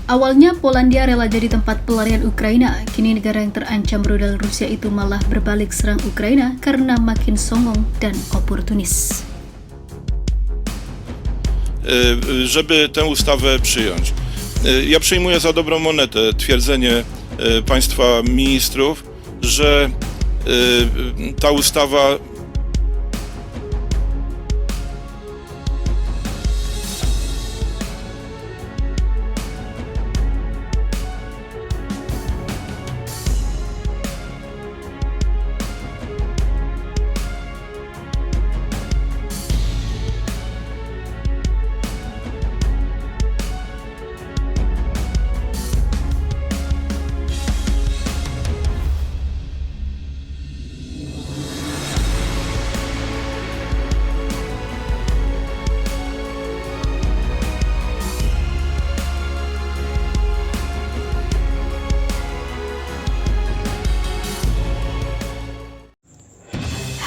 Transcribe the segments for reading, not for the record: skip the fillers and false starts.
Awalnya Polandia rela jadi tempat pelarian Ukraina, kini negara yang terancam rudal Rusia itu malah berbalik serang Ukraina karena makin songong dan oportunis. Żeby tę ustawę przyjąć. Ja przyjmuję za dobrą monetę twierdzenie państwa ministrów, że ta ustawa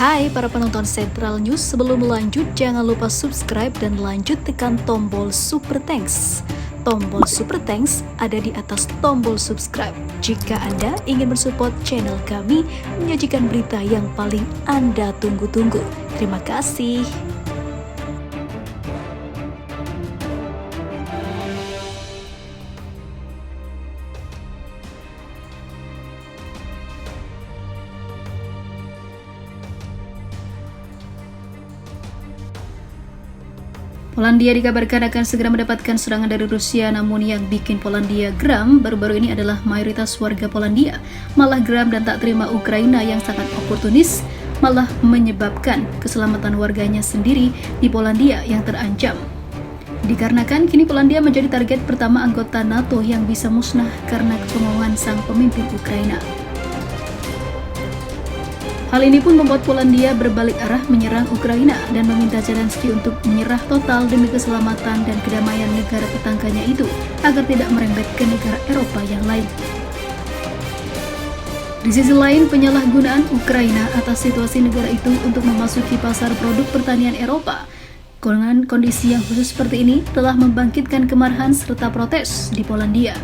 Hai para penonton Central News, sebelum lanjut jangan lupa subscribe dan lanjut tekan tombol Super Thanks. Tombol Super Thanks ada di atas tombol subscribe jika Anda ingin mensupport channel kami menyajikan berita yang paling Anda tunggu-tunggu. Terima kasih. Polandia dikabarkan akan segera mendapatkan serangan dari Rusia, namun yang bikin Polandia geram baru-baru ini adalah mayoritas warga Polandia malah geram dan tak terima Ukraina yang sangat oportunis malah menyebabkan keselamatan warganya sendiri di Polandia yang terancam. Dikarenakan kini Polandia menjadi target pertama anggota NATO yang bisa musnah karena kebohongan sang pemimpin Ukraina. Hal ini pun membuat Polandia berbalik arah menyerang Ukraina dan meminta Zelensky untuk menyerah total demi keselamatan dan kedamaian negara tetangganya itu agar tidak merembet ke negara Eropa yang lain. Di sisi lain, penyalahgunaan Ukraina atas situasi negara itu untuk memasuki pasar produk pertanian Eropa dengan kondisi yang khusus seperti ini telah membangkitkan kemarahan serta protes di Polandia.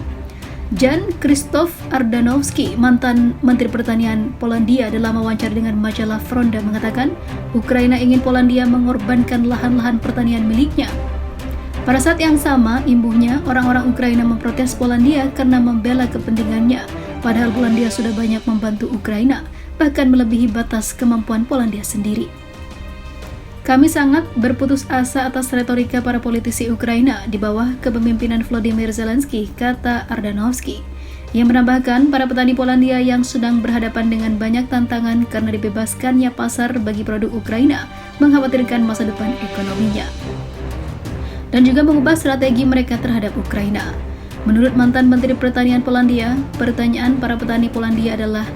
Jan Krzysztof Ardanowski, mantan Menteri Pertanian Polandia, dalam wawancara dengan majalah Fronda mengatakan Ukraina ingin Polandia mengorbankan lahan-lahan pertanian miliknya. Pada saat yang sama, imbuhnya orang-orang Ukraina memprotes Polandia karena membela kepentingannya, padahal Polandia sudah banyak membantu Ukraina, bahkan melebihi batas kemampuan Polandia sendiri. Kami sangat berputus asa atas retorika para politisi Ukraina di bawah kepemimpinan Volodymyr Zelensky, kata Ardanowski. Yang menambahkan, para petani Polandia yang sedang berhadapan dengan banyak tantangan karena dibebaskannya pasar bagi produk Ukraina mengkhawatirkan masa depan ekonominya. Dan juga mengubah strategi mereka terhadap Ukraina. Menurut mantan Menteri Pertanian Polandia, pertanyaan para petani Polandia adalah,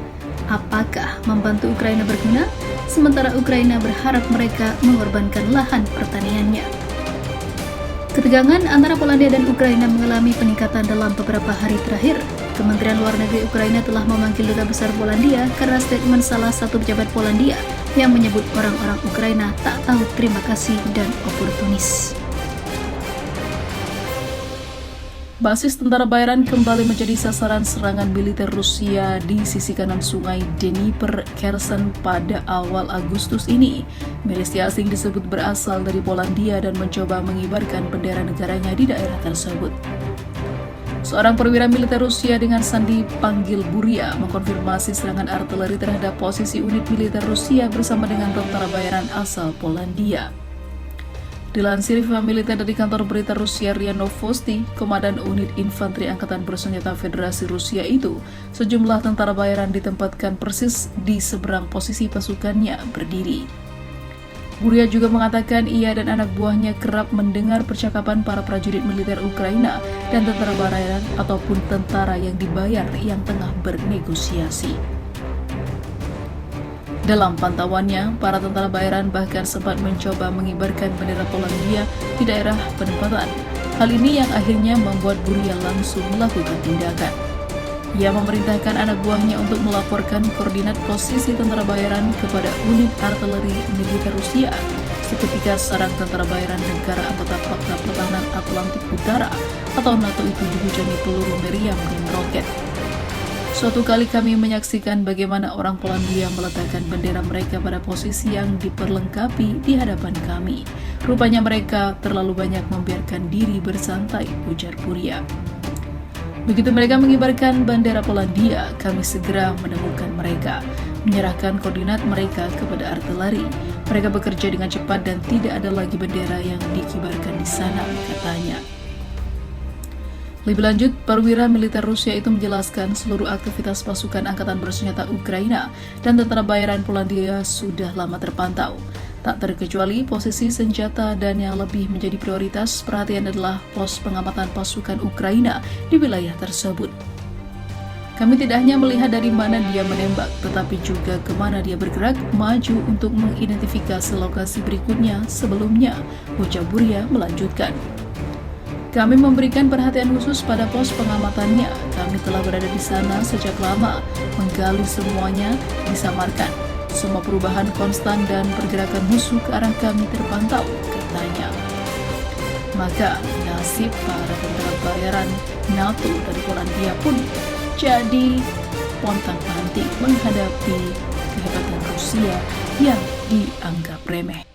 apakah membantu Ukraina berguna? Sementara Ukraina berharap mereka mengorbankan lahan pertaniannya. Ketegangan antara Polandia dan Ukraina mengalami peningkatan dalam beberapa hari terakhir. Kementerian Luar Negeri Ukraina telah memanggil Duta Besar Polandia karena statement salah satu pejabat Polandia yang menyebut orang-orang Ukraina tak tahu terima kasih dan oportunis. Basis tentara bayaran kembali menjadi sasaran serangan militer Rusia di sisi kanan sungai Dnieper, Kherson pada awal Agustus ini. Milisi asing disebut berasal dari Polandia dan mencoba mengibarkan bendera negaranya di daerah tersebut. Seorang perwira militer Rusia dengan sandi panggil Buria mengkonfirmasi serangan artileri terhadap posisi unit militer Rusia bersama dengan tentara bayaran asal Polandia. Dilansir militer dari kantor berita Rusia RIA Novosti, Komandan Unit Infanteri Angkatan Bersenjata Federasi Rusia itu, sejumlah tentara bayaran ditempatkan persis di seberang posisi pasukannya berdiri. Buria juga mengatakan ia dan anak buahnya kerap mendengar percakapan para prajurit militer Ukraina dan tentara bayaran ataupun tentara yang dibayar yang tengah bernegosiasi. Dalam pantauannya, para tentara bayaran bahkan sempat mencoba mengibarkan bendera Polandia di daerah penempatan. Hal ini yang akhirnya membuat Buria langsung melakukan tindakan. Ia memerintahkan anak buahnya untuk melaporkan koordinat posisi tentara bayaran kepada unit artileri militer Rusia. Seketika sarang tentara bayaran negara anggota Pakta Pertahanan Atlantik Utara atau NATO itu dihujani peluru meriam dan roket. Suatu kali kami menyaksikan bagaimana orang Polandia meletakkan bendera mereka pada posisi yang diperlengkapi di hadapan kami. Rupanya mereka terlalu banyak membiarkan diri bersantai, ujar Buria. Begitu mereka mengibarkan bendera Polandia, kami segera menemukan mereka, menyerahkan koordinat mereka kepada artileri. Mereka bekerja dengan cepat dan tidak ada lagi bendera yang dikibarkan di sana, katanya. Lebih lanjut, perwira militer Rusia itu menjelaskan seluruh aktivitas pasukan angkatan bersenjata Ukraina dan tentara bayaran Polandia sudah lama terpantau. Tak terkecuali posisi senjata dan yang lebih menjadi prioritas perhatian adalah pos pengamatan pasukan Ukraina di wilayah tersebut. Kami tidak hanya melihat dari mana dia menembak, tetapi juga kemana dia bergerak maju untuk mengidentifikasi lokasi berikutnya sebelumnya, ujar Buria melanjutkan. Kami memberikan perhatian khusus pada pos pengamatannya. Kami telah berada di sana sejak lama, menggali semuanya, disamarkan. Semua perubahan konstan dan pergerakan musuh ke arah kami terpantau, katanya. Maka nasib para tentara bayaran NATO dari Polandia pun jadi pontang-panting menghadapi kehebatan Rusia yang dianggap remeh.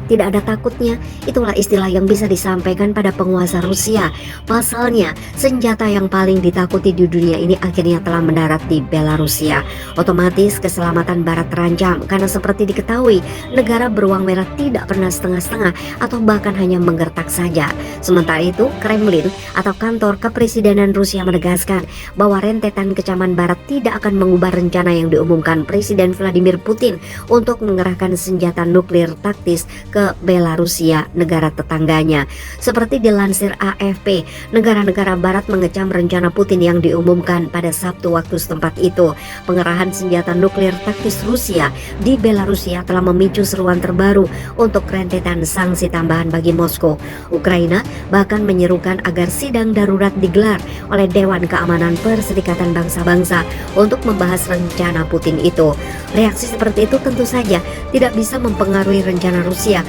Tidak ada takutnya, itulah istilah yang bisa disampaikan pada penguasa Rusia. Pasalnya, senjata yang paling ditakuti di dunia ini akhirnya telah mendarat di Belarusia. Otomatis keselamatan Barat terancam karena seperti diketahui, negara beruang merah tidak pernah setengah-setengah atau bahkan hanya menggertak saja. Sementara itu, Kremlin atau kantor kepresidenan Rusia menegaskan bahwa rentetan kecaman Barat tidak akan mengubah rencana yang diumumkan Presiden Vladimir Putin untuk mengerahkan senjata nuklir taktis ke Belarusia, negara tetangganya. Seperti dilansir AFP, negara-negara barat mengecam rencana Putin yang diumumkan pada Sabtu waktu setempat itu. Pengerahan senjata nuklir taktis Rusia di Belarusia telah memicu seruan terbaru untuk rentetan sanksi tambahan bagi Moskow. Ukraina bahkan menyerukan agar sidang darurat digelar oleh Dewan Keamanan Perserikatan Bangsa-Bangsa untuk membahas rencana Putin itu. Reaksi seperti itu tentu saja tidak bisa mempengaruhi rencana Rusia